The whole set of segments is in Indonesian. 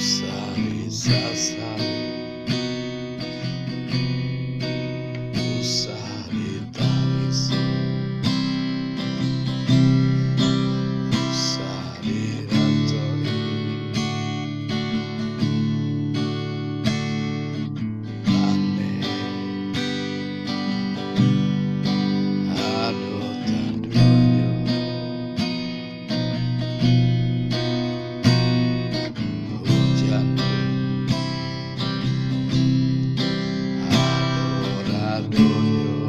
Sari sasari usah ditangisi, usah dirantoi. Aneh, aduh tandunya hujan, aduh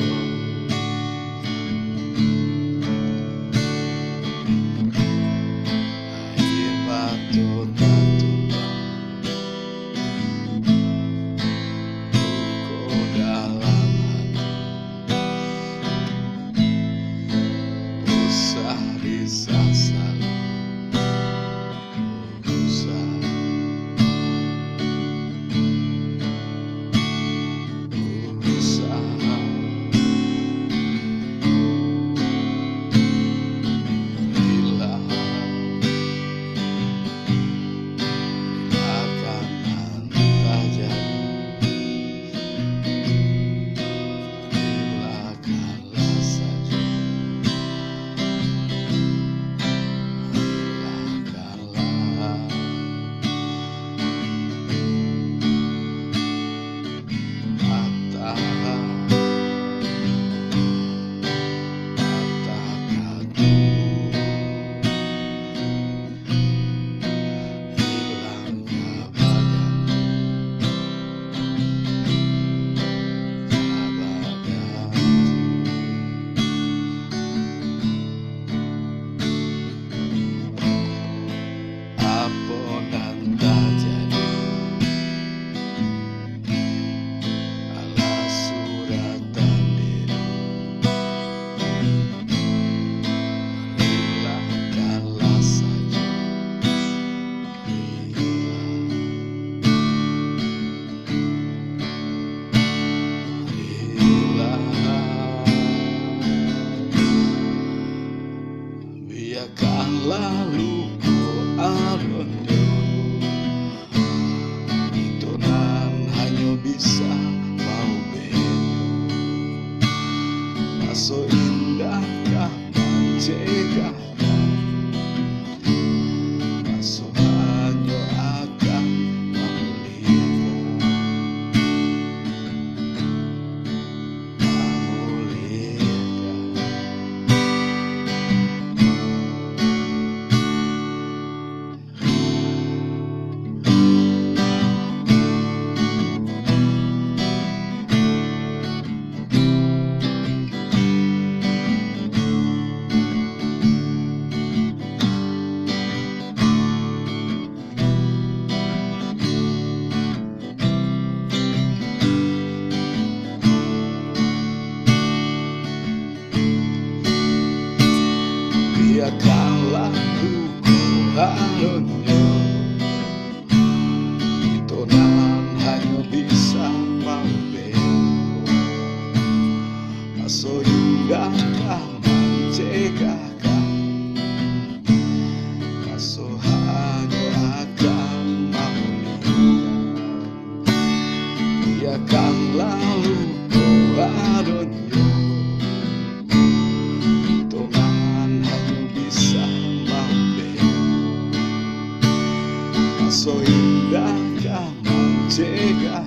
air batu tatu luka dalam hati, usah disasar, usah, usah. Biarkanlah luka aronyo itu nan hanya bisa mau benyo, maso indah kah mencegah, maso hanya akan biarkanlah luka aronyo itu nan hanya bisa mau benyo, maso indah kah mencegah, maso hanya akan memulihkan. Biarkanlah luka aronyo itu nan hanya bisa mau benyo, maso indah kah mencegah.